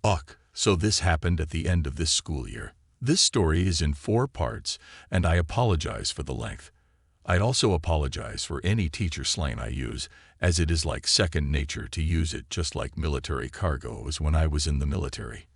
Ugh, so this happened at the end of this school year. This story is in 4 parts, and I apologize for the length. I'd also apologize for any teacher slang I use, as it is like second nature to use it, just like military cargo was when I was in the military.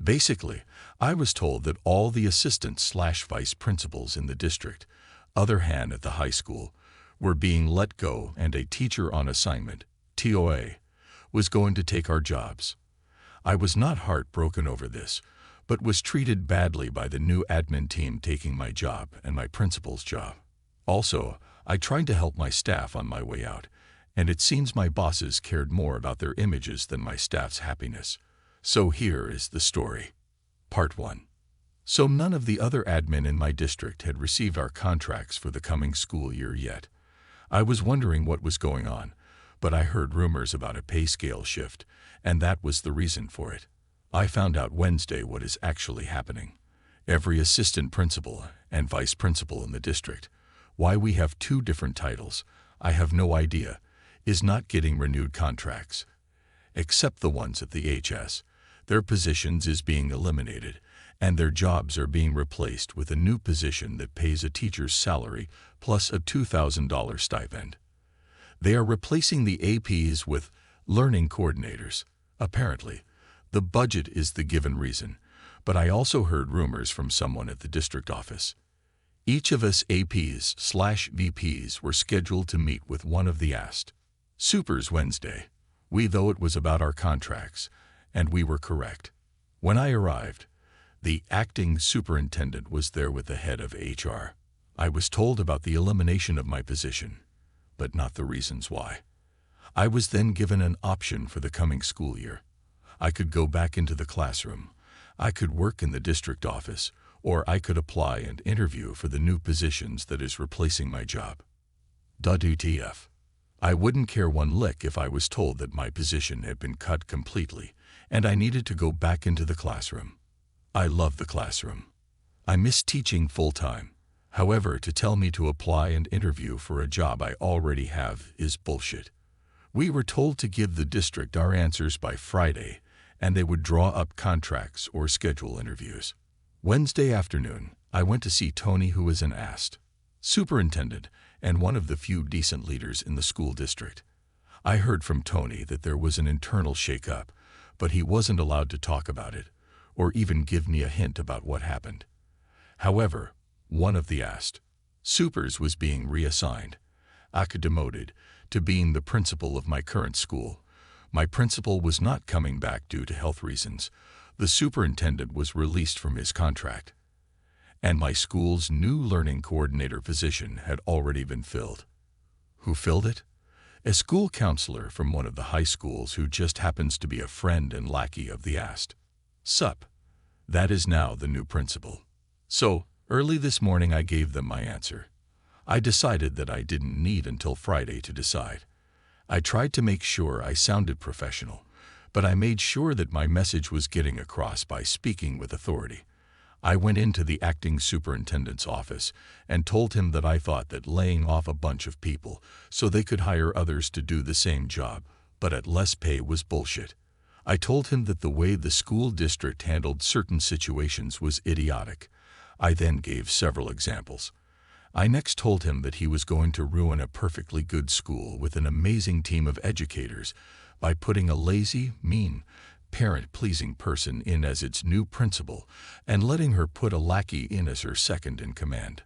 Basically, I was told that all the assistant/vice principals in the district, other hand at the high school, were being let go, and a teacher on assignment, TOA, was going to take our jobs. I was not heartbroken over this, but was treated badly by the new admin team taking my job and my principal's job. Also, I tried to help my staff on my way out, and it seems my bosses cared more about their images than my staff's happiness. So here is the story. Part 1. So none of the other admin in my district had received our contracts for the coming school year yet. I was wondering what was going on, but I heard rumors about a pay scale shift, and that was the reason for it. I found out Wednesday what is actually happening. Every assistant principal and vice principal in the district, why we have 2 different titles, I have no idea, is not getting renewed contracts. Except the ones at the HS. Their positions is being eliminated, and their jobs are being replaced with a new position that pays a teacher's salary plus a $2,000 stipend. They are replacing the APs with learning coordinators. Apparently, the budget is the given reason, but I also heard rumors from someone at the district office. Each of us APs/VPs were scheduled to meet with one of the asked supers Wednesday. Though it was about our contracts, and we were correct. When I arrived, the acting superintendent was there with the head of HR. I was told about the elimination of my position, but not the reasons why. I was then given an option for the coming school year. I could go back into the classroom, I could work in the district office, or I could apply and interview for the new positions that is replacing my job. WTF. I wouldn't care one lick if I was told that my position had been cut completely, and I needed to go back into the classroom. I love the classroom. I miss teaching full-time. However, to tell me to apply and interview for a job I already have is bullshit. We were told to give the district our answers by Friday, and they would draw up contracts or schedule interviews. Wednesday afternoon, I went to see Tony, who is an asked superintendent and one of the few decent leaders in the school district. I heard from Tony that there was an internal shake-up, but he wasn't allowed to talk about it, or even give me a hint about what happened. However, one of the asked supers was being reassigned, demoted, to being the principal of my current school. My principal was not coming back due to health reasons. The superintendent was released from his contract, and my school's new learning coordinator position had already been filled. Who filled it? A school counselor from one of the high schools who just happens to be a friend and lackey of the asked sup. That is now the new principal. So, early this morning I gave them my answer. I decided that I didn't need until Friday to decide. I tried to make sure I sounded professional, but I made sure that my message was getting across by speaking with authority. I went into the acting superintendent's office and told him that I thought that laying off a bunch of people so they could hire others to do the same job, but at less pay, was bullshit. I told him that the way the school district handled certain situations was idiotic. I then gave several examples. I next told him that he was going to ruin a perfectly good school with an amazing team of educators by putting a lazy, mean, parent-pleasing person in as its new principal and letting her put a lackey in as her second in command.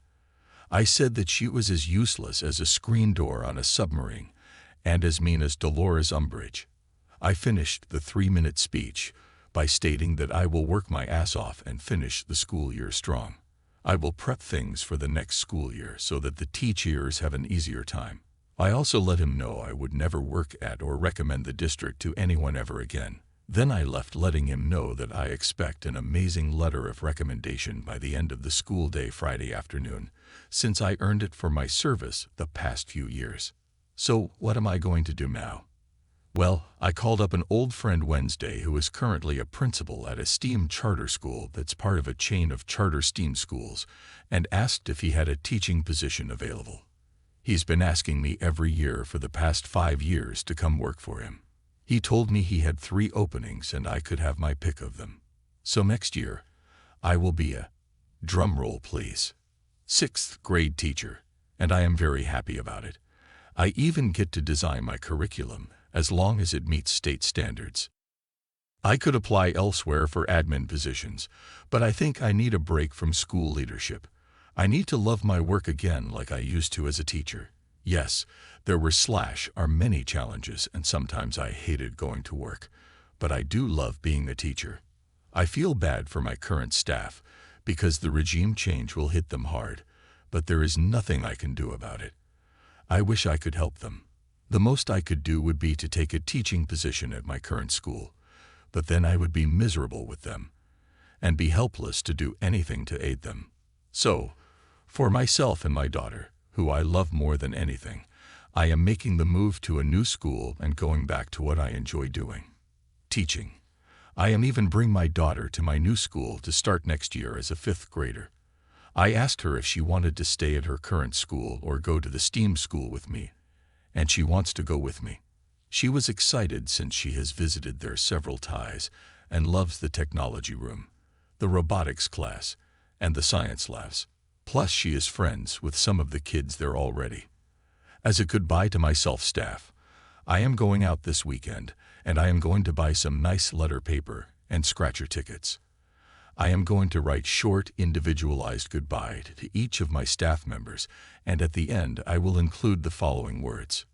I said that she was as useless as a screen door on a submarine and as mean as Dolores Umbridge. I finished the 3-minute speech by stating that I will work my ass off and finish the school year strong. I will prep things for the next school year so that the teachers have an easier time. I also let him know I would never work at or recommend the district to anyone ever again. Then I left, letting him know that I expect an amazing letter of recommendation by the end of the school day Friday afternoon, since I earned it for my service the past few years. So what am I going to do now? Well, I called up an old friend Wednesday who is currently a principal at a STEAM charter school that's part of a chain of charter STEAM schools, and asked if he had a teaching position available. He's been asking me every year for the past 5 years to come work for him. He told me he had 3 openings and I could have my pick of them. So next year, I will be a, drum roll please, 6th grade teacher, and I am very happy about it. I even get to design my curriculum as long as it meets state standards. I could apply elsewhere for admin positions, but I think I need a break from school leadership. I need to love my work again like I used to as a teacher. Yes, there are many challenges, and sometimes I hated going to work, but I do love being a teacher. I feel bad for my current staff because the regime change will hit them hard, but there is nothing I can do about it. I wish I could help them. The most I could do would be to take a teaching position at my current school, but then I would be miserable with them and be helpless to do anything to aid them. So, for myself and my daughter, who I love more than anything, I am making the move to a new school and going back to what I enjoy doing, teaching. I am even bringing my daughter to my new school to start next year as a 5th grader. I asked her if she wanted to stay at her current school or go to the STEAM school with me, and she wants to go with me. She was excited since she has visited there several times and loves the technology room, the robotics class, and the science labs. Plus, she is friends with some of the kids there already. As a goodbye to my staff, I am going out this weekend, and I am going to buy some nice letter paper and scratcher tickets. I am going to write short, individualized goodbye to each of my staff members, and at the end I will include the following words.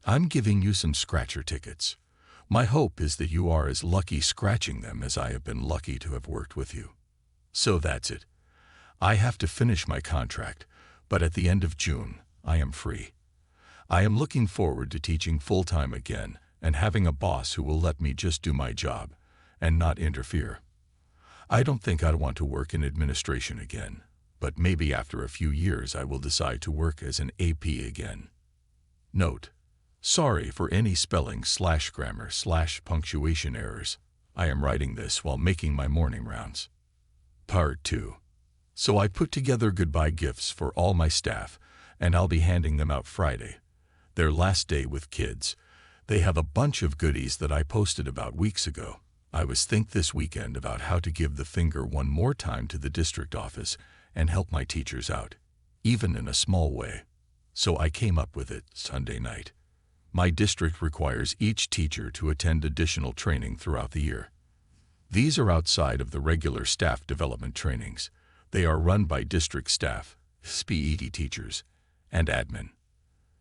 I'm giving you some scratcher tickets. My hope is that you are as lucky scratching them as I have been lucky to have worked with you. So that's it. I have to finish my contract, but at the end of June, I am free. I am looking forward to teaching full-time again and having a boss who will let me just do my job and not interfere. I don't think I want to work in administration again, but maybe after a few years I will decide to work as an AP again. Note: sorry for any spelling/grammar/punctuation errors. I am writing this while making my morning rounds. Part 2. So I put together goodbye gifts for all my staff, and I'll be handing them out Friday, their last day with kids. They have a bunch of goodies that I posted about weeks ago. I was thinking this weekend about how to give the finger one more time to the district office and help my teachers out, even in a small way. So I came up with it Sunday night. My district requires each teacher to attend additional training throughout the year. These are outside of the regular staff development trainings. They are run by district staff, SPED teachers, and admin.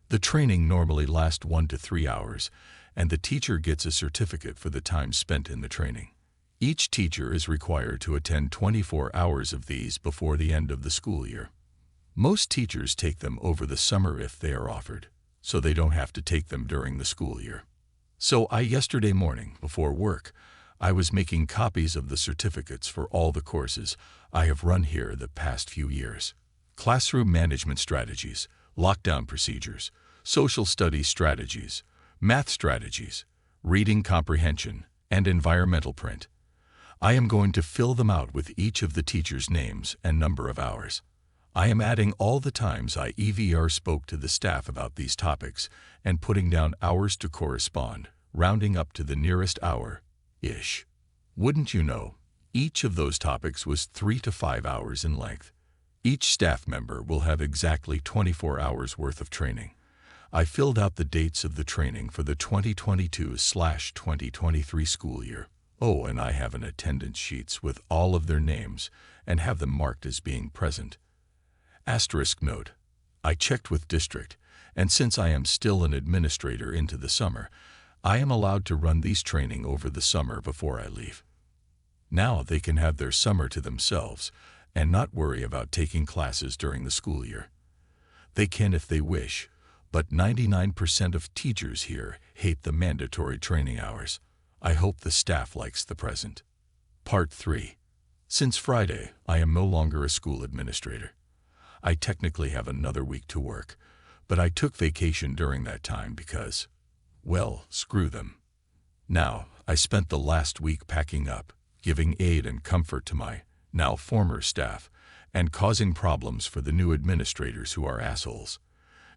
The training normally lasts 1 to 3 hours, and the teacher gets a certificate for the time spent in the training. Each teacher is required to attend 24 hours of these before the end of the school year. Most teachers take them over the summer if they are offered, so they don't have to take them during the school year. So yesterday morning, before work, I was making copies of the certificates for all the courses I have run here the past few years. Classroom management strategies, lockdown procedures, social studies strategies, math strategies, reading comprehension, and environmental print. I am going to fill them out with each of the teachers' names and number of hours. I am adding all the times I spoke to the staff about these topics and putting down hours to correspond, rounding up to the nearest hour-ish. Wouldn't you know, each of those topics was 3 to 5 hours in length. Each staff member will have exactly 24 hours worth of training. I filled out the dates of the training for the 2022/2023 school year. Oh, and I have an attendance sheets with all of their names and have them marked as being present. Asterisk note: I checked with district, and since I am still an administrator into the summer, I am allowed to run these training over the summer before I leave. Now they can have their summer to themselves and not worry about taking classes during the school year. They can if they wish, but 99% of teachers here hate the mandatory training hours. I hope the staff likes the present. Part 3. Since Friday, I am no longer a school administrator. I technically have another week to work, but I took vacation during that time because, well, screw them. Now, I spent the last week packing up, giving aid and comfort to my, now former staff, and causing problems for the new administrators who are assholes.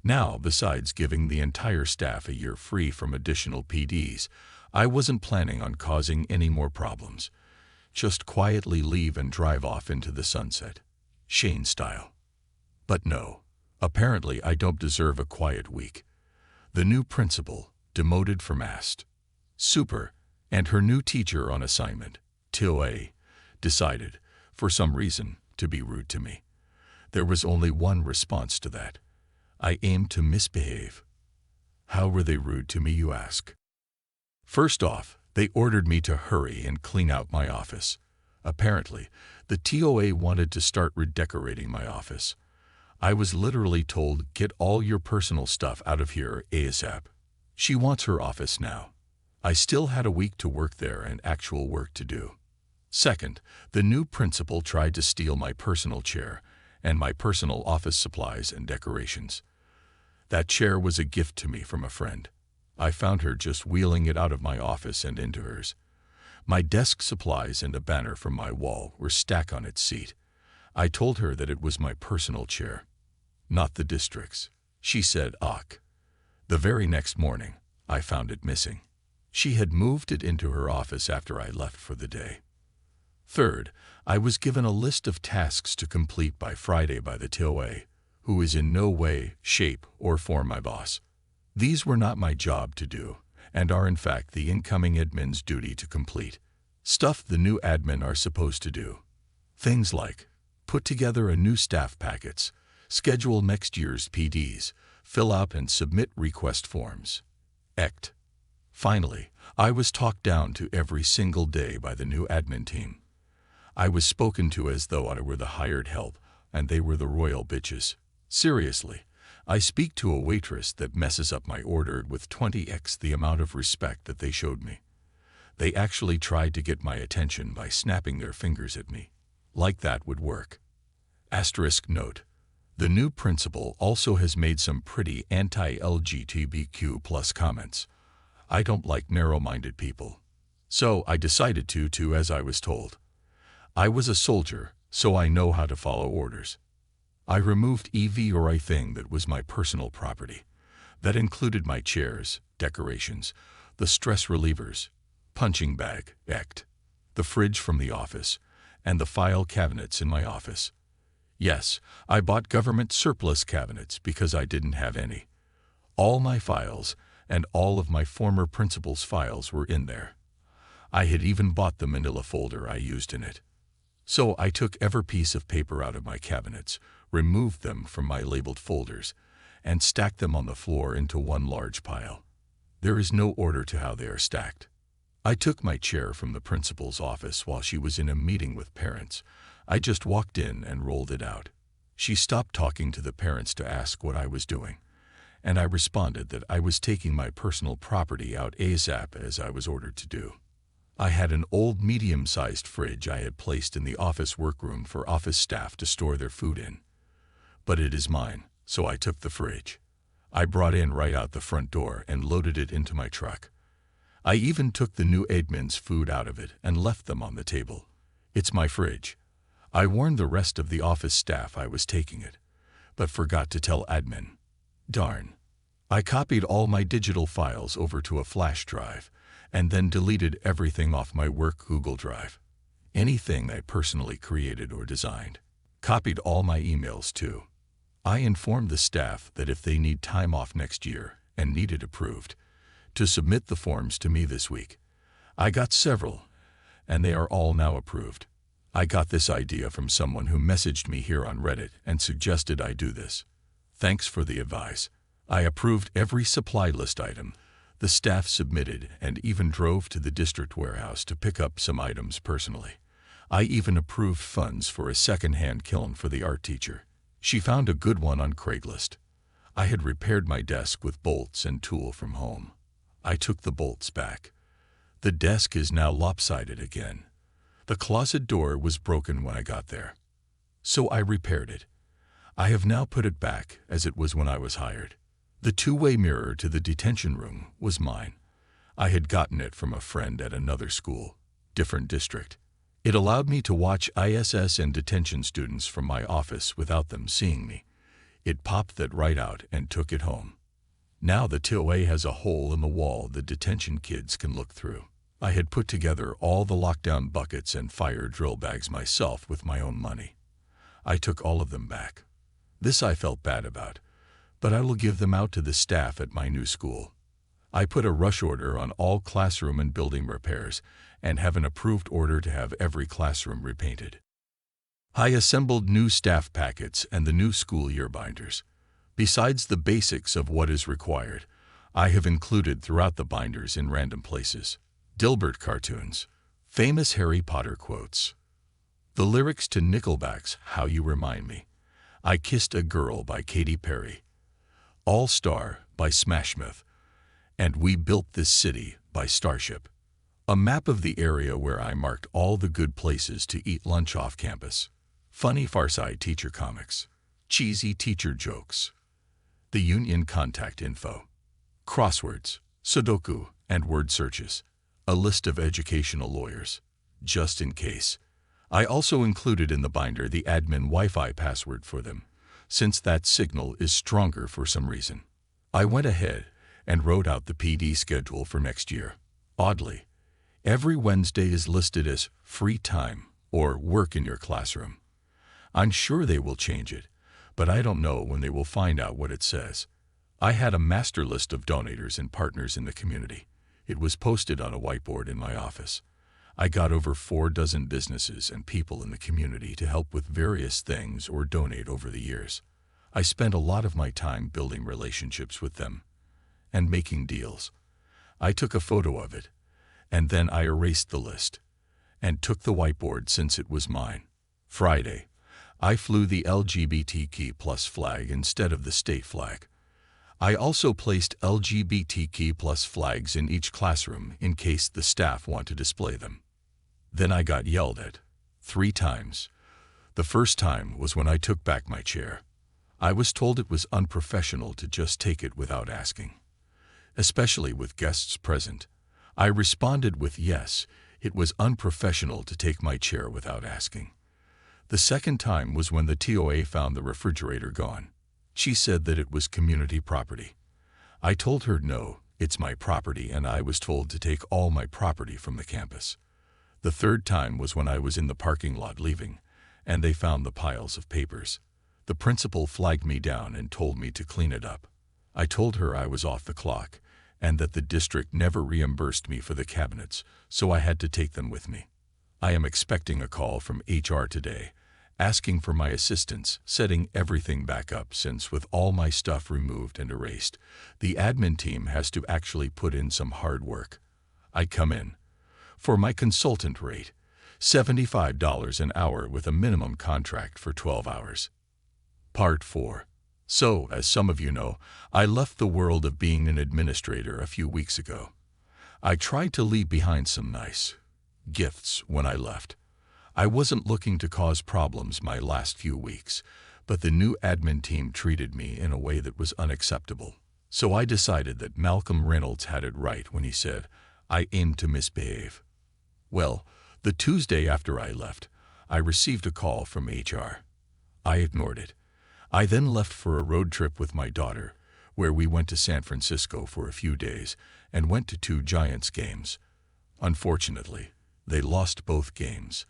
Now, besides giving the entire staff a year free from additional PDs, I wasn't planning on causing any more problems. Just quietly leave and drive off into the sunset. Shane style. But no. Apparently I don't deserve a quiet week. The new principal, demoted from harassed, super, and her new teacher on assignment, TOA, decided, for some reason, to be rude to me. There was only one response to that. I aimed to misbehave. How were they rude to me, you ask? First off, they ordered me to hurry and clean out my office. Apparently, the TOA wanted to start redecorating my office. I was literally told, get all your personal stuff out of here ASAP. She wants her office now. I still had a week to work there and actual work to do. Second, the new principal tried to steal my personal chair and my personal office supplies and decorations. That chair was a gift to me from a friend. I found her just wheeling it out of my office and into hers. My desk supplies and a banner from my wall were stacked on its seat. I told her that it was my personal chair, not the district's. She said, "Ach." The very next morning, I found it missing. She had moved it into her office after I left for the day. Third, I was given a list of tasks to complete by Friday by the TOA, who is in no way, shape, or form my boss. These were not my job to do, and are in fact the incoming admin's duty to complete. Stuff the new admin are supposed to do. Things like put together a new staff packets, schedule next year's PDs, fill out and submit request forms. Ect. Finally, I was talked down to every single day by the new admin team. I was spoken to as though I were the hired help, and they were the royal bitches. Seriously, I speak to a waitress that messes up my order with 20x the amount of respect that they showed me. They actually tried to get my attention by snapping their fingers at me. Like that would work. Asterisk note. The new principal also has made some pretty anti-LGBTQ+ comments. I don't like narrow-minded people. So I decided to as I was told. I was a soldier, so I know how to follow orders. I removed everything that was my personal property. That included my chairs, decorations, the stress relievers, punching bag, the fridge from the office, and the file cabinets in my office. Yes, I bought government surplus cabinets because I didn't have any. All my files and all of my former principal's files were in there. I had even bought the manila folder I used in it. So I took every piece of paper out of my cabinets, removed them from my labeled folders, and stacked them on the floor into one large pile. There is no order to how they are stacked. I took my chair from the principal's office while she was in a meeting with parents. I just walked in and rolled it out. She stopped talking to the parents to ask what I was doing, and I responded that I was taking my personal property out ASAP as I was ordered to do. I had an old medium-sized fridge I had placed in the office workroom for office staff to store their food in. But it is mine, so I took the fridge. I brought in right out the front door and loaded it into my truck. I even took the new admin's food out of it and left them on the table. It's my fridge. I warned the rest of the office staff I was taking it, but forgot to tell admin. Darn. I copied all my digital files over to a flash drive and then deleted everything off my work Google Drive. Anything I personally created or designed. Copied all my emails too. I informed the staff that if they need time off next year and need it approved, to submit the forms to me this week. I got several, and they are all now approved. I got this idea from someone who messaged me here on Reddit and suggested I do this. Thanks for the advice. I approved every supply list item the staff submitted and even drove to the district warehouse to pick up some items personally. I even approved funds for a second-hand kiln for the art teacher. She found a good one on Craigslist. I had repaired my desk with bolts and tool from home. I took the bolts back. The desk is now lopsided again. The closet door was broken when I got there. So I repaired it. I have now put it back as it was when I was hired. The two-way mirror to the detention room was mine. I had gotten it from a friend at another school, different district. It allowed me to watch ISS and detention students from my office without them seeing me. It popped that right out and took it home. Now the TOA has a hole in the wall the detention kids can look through. I had put together all the lockdown buckets and fire drill bags myself with my own money. I took all of them back. This I felt bad about, but I will give them out to the staff at my new school. I put a rush order on all classroom and building repairs and have an approved order to have every classroom repainted. I assembled new staff packets and the new school year binders. Besides the basics of what is required, I have included throughout the binders in random places Dilbert cartoons, famous Harry Potter quotes, the lyrics to Nickelback's How You Remind Me, I Kissed a Girl by Katy Perry, All Star by Smash Mouth, and We Built This City by Starship. A map of the area where I marked all the good places to eat lunch off campus. Funny Farside teacher comics, cheesy teacher jokes, the union contact info, crosswords, Sudoku, and word searches, a list of educational lawyers, just in case. I also included in the binder the admin Wi-Fi password for them, since that signal is stronger for some reason. I went ahead and wrote out the PD schedule for next year. Oddly, every Wednesday is listed as free time or work in your classroom. I'm sure they will change it, but I don't know when they will find out what it says. I had a master list of donators and partners in the community. It was posted on a whiteboard in my office. I got over 4 dozen businesses and people in the community to help with various things or donate over the years. I spent a lot of my time building relationships with them and making deals. I took a photo of it, and then I erased the list and took the whiteboard since it was mine. Friday, I flew the LGBTQ+ flag instead of the state flag. I also placed LGBTQ+ flags in each classroom in case the staff want to display them. Then I got yelled at 3 times. The first time was when I took back my chair. I was told it was unprofessional to just take it without asking, especially with guests present. I responded with yes, it was unprofessional to take my chair without asking. The second time was when the TOA found the refrigerator gone. She said that it was community property. I told her no, it's my property, and I was told to take all my property from the campus. The third time was when I was in the parking lot leaving, and they found the piles of papers. The principal flagged me down and told me to clean it up. I told her I was off the clock, and that the district never reimbursed me for the cabinets, so I had to take them with me. I am expecting a call from HR today, asking for my assistance setting everything back up, since with all my stuff removed and erased, the admin team has to actually put in some hard work. I come in for my consultant rate, $75 an hour with a minimum contract for 12 hours. Part 4. So, as some of you know, I left the world of being an administrator a few weeks ago. I tried to leave behind some nice gifts when I left. I wasn't looking to cause problems my last few weeks, but the new admin team treated me in a way that was unacceptable. So I decided that Malcolm Reynolds had it right when he said, I aim to misbehave. Well, the Tuesday after I left, I received a call from HR. I ignored it. I then left for a road trip with my daughter, where we went to San Francisco for a few days and went to 2 Giants games. Unfortunately, they lost both games.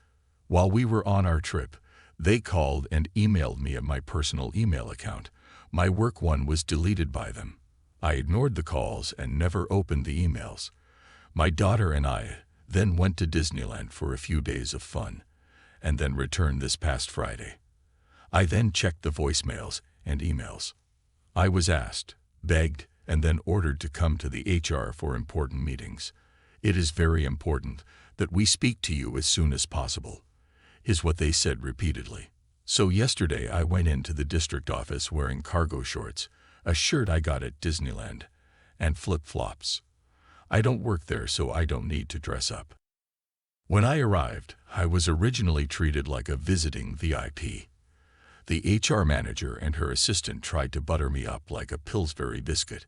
While we were on our trip, they called and emailed me at my personal email account. My work one was deleted by them. I ignored the calls and never opened the emails. My daughter and I then went to Disneyland for a few days of fun, and then returned this past Friday. I then checked the voicemails and emails. I was asked, begged, and then ordered to come to the HR for important meetings. It is very important that we speak to you as soon as possible, is what they said repeatedly. So yesterday I went into the district office wearing cargo shorts, a shirt I got at Disneyland, and flip-flops. I don't work there, so I don't need to dress up. When I arrived, I was originally treated like a visiting VIP. The HR manager and her assistant tried to butter me up like a Pillsbury biscuit.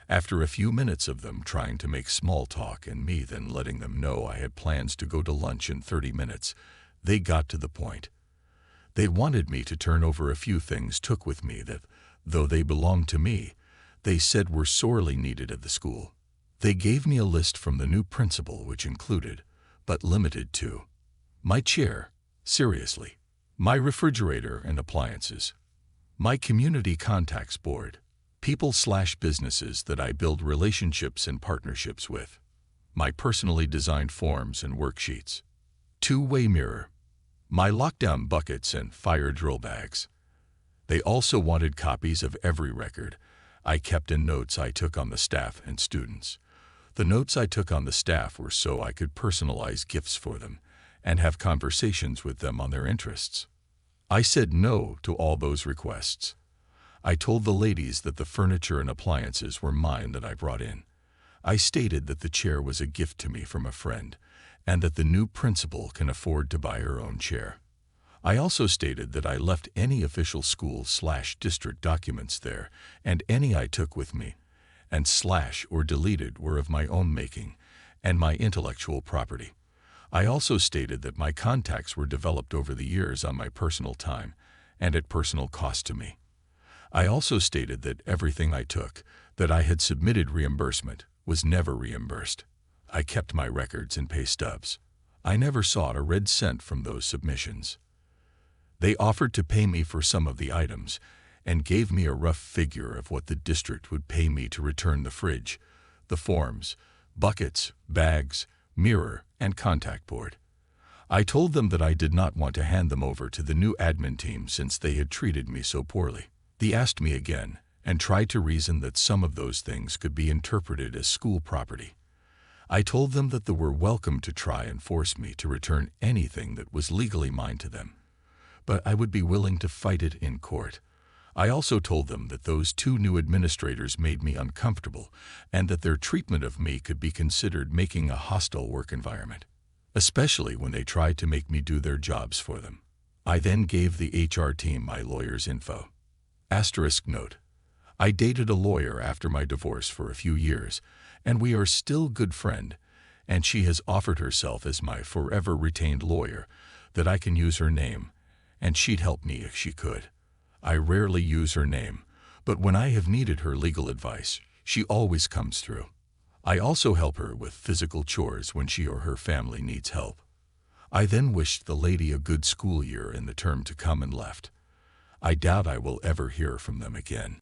After a few minutes of them trying to make small talk and me then letting them know I had plans to go to lunch in 30 minutes, they got to the point. They wanted me to turn over a few things took with me that, though they belonged to me, they said were sorely needed at the school. They gave me a list from the new principal which included, but limited to, my chair, seriously, my refrigerator and appliances, my community contacts board, people/businesses that I build relationships and partnerships with, my personally designed forms and worksheets, two-way mirror, my lockdown buckets and fire drill bags. They also wanted copies of every record I kept and notes I took on the staff and students. The notes I took on the staff were so I could personalize gifts for them and have conversations with them on their interests. I said no to all those requests. I told the ladies that the furniture and appliances were mine that I brought in. I stated that the chair was a gift to me from a friend and that the new principal can afford to buy her own chair. I also stated that I left any official school/district documents there and any I took with me and / or deleted were of my own making and my intellectual property. I also stated that my contacts were developed over the years on my personal time and at personal cost to me. I also stated that everything I took, that I had submitted reimbursement, was never reimbursed. I kept my records and pay stubs. I never sought a red cent from those submissions. They offered to pay me for some of the items and gave me a rough figure of what the district would pay me to return the fridge, the forms, buckets, bags, mirror, and contact board. I told them that I did not want to hand them over to the new admin team since they had treated me so poorly. They asked me again and tried to reason that some of those things could be interpreted as school property. I told them that they were welcome to try and force me to return anything that was legally mine to them, but I would be willing to fight it in court. I also told them that those two new administrators made me uncomfortable and that their treatment of me could be considered making a hostile work environment, especially when they tried to make me do their jobs for them. I then gave the HR team my lawyer's info. Asterisk note: I dated a lawyer after my divorce for a few years, and we are still good friend, and she has offered herself as my forever retained lawyer, that I can use her name, and she'd help me if she could. I rarely use her name, but when I have needed her legal advice, she always comes through. I also help her with physical chores when she or her family needs help. I then wished the lady a good school year in the term to come and left. I doubt I will ever hear from them again.